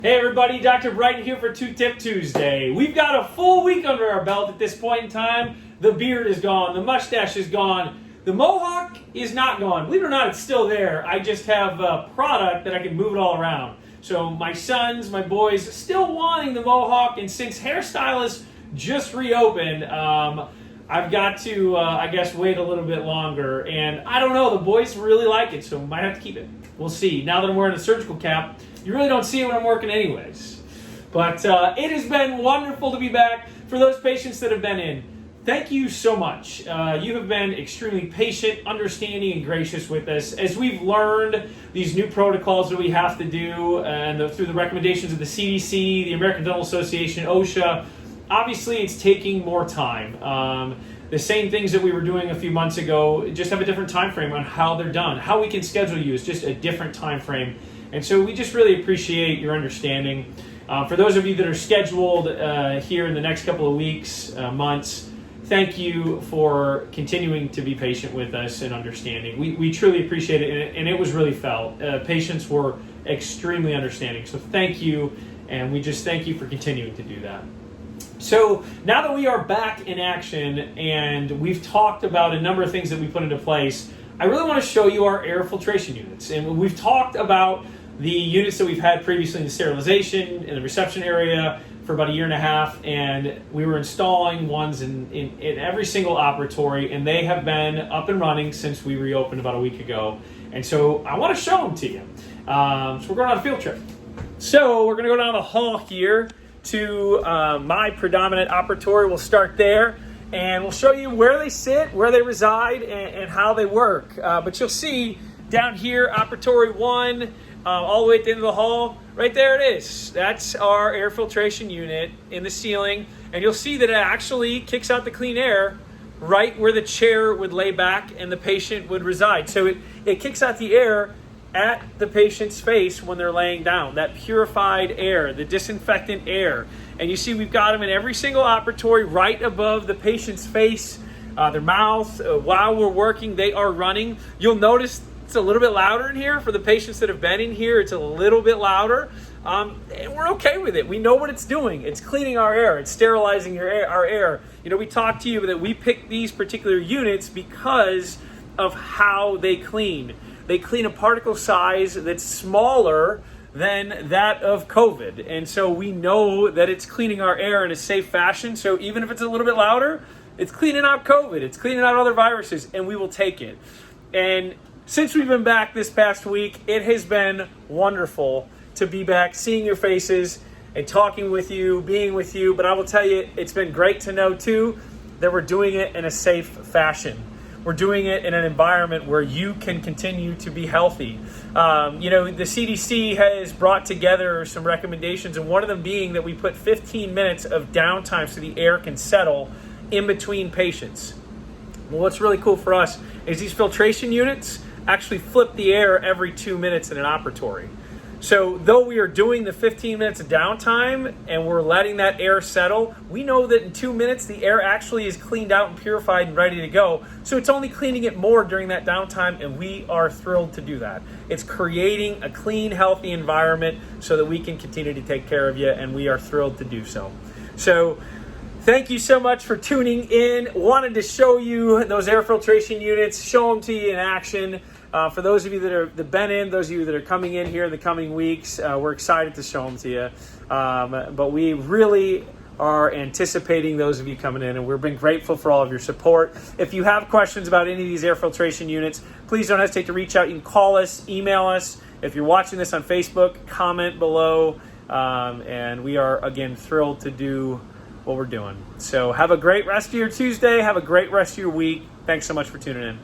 Hey everybody, Dr. Bryton here for 2-Tip Tuesday. We've got a full week under our belt at this point in time. The beard is gone, the mustache is gone, the mohawk is not gone. Believe it or not, it's still there. I just have a product that I can move it all around. So my sons, my boys, still wanting the mohawk, and since hairstylists just reopened, I've got to, I guess, wait a little bit longer. And I don't know, the boys really like it, so I might have to keep it. We'll see. Now that I'm wearing a surgical cap, you really don't see it when I'm working anyways. But it has been wonderful to be back. For those patients that have been in, thank you so much. You have been extremely patient, understanding, and gracious with us as we've learned these new protocols that we have to do, and through the recommendations of the CDC, the American Dental Association, OSHA. Obviously, it's taking more time. The same things that we were doing a few months ago just have a different time frame on how they're done. How we can schedule you is just a different time frame. And so we just really appreciate your understanding. For those of you that are scheduled here in the next couple of weeks, months, thank you for continuing to be patient with us and understanding. We truly appreciate it, and it was really felt. Patients were extremely understanding. So thank you, and we just thank you for continuing to do that. So now that we are back in action and we've talked about a number of things that we put into place, I really want to show you our air filtration units. And we've talked about the units that we've had previously in the sterilization, in the reception area for about a year and a half, and we were installing ones in every single operatory, and they have been up and running since we reopened about a week ago. And so I want to show them to you. So we're going on a field trip. So we're going to go down the hall here to my predominant operatory. We'll start there, and we'll show you where they sit, where they reside, and how they work. But you'll see down here, operatory 1, all the way at the end of the hall, right there it is. That's our air filtration unit in the ceiling, and you'll see that it actually kicks out the clean air right where the chair would lay back and the patient would reside. So it kicks out the air at the patient's face when they're laying down, that purified air, the disinfectant air. And you see we've got them in every single operatory right above the patient's face, their mouth. While we're working, they are running. You'll notice it's a little bit louder in here. For the patients that have been in here, it's a little bit louder. And we're okay with it. We know what it's doing. It's cleaning our air. It's sterilizing our air. You know, we talked to you that we picked these particular units because of how they clean. They clean a particle size that's smaller than that of COVID. And so we know that it's cleaning our air in a safe fashion. So even if it's a little bit louder, it's cleaning out COVID. It's cleaning out other viruses, and we will take it. And since we've been back this past week, it has been wonderful to be back, seeing your faces and talking with you, being with you. But I will tell you, it's been great to know, too, that we're doing it in a safe fashion. We're doing it in an environment where you can continue to be healthy. You know, the CDC has brought together some recommendations, and one of them being that we put 15 minutes of downtime so the air can settle in between patients. Well, what's really cool for us is these filtration units actually flip the air every 2 minutes in an operatory. So though we are doing the 15 minutes of downtime and we're letting that air settle, we know that in 2 minutes the air actually is cleaned out and purified and ready to go. So it's only cleaning it more during that downtime, and we are thrilled to do that. It's creating a clean, healthy environment so that we can continue to take care of you, and we are thrilled to do so. So thank you so much for tuning in. Wanted to show you those air filtration units, show them to you in action. For those of you that have been in, those of you that are coming in here in the coming weeks, we're excited to show them to you. But we really are anticipating those of you coming in, and we've been grateful for all of your support. If you have questions about any of these air filtration units, please don't hesitate to reach out. You can call us, email us. If you're watching this on Facebook, comment below. And we are, again, thrilled to do what we're doing. So have a great rest of your Tuesday. Have a great rest of your week. Thanks so much for tuning in.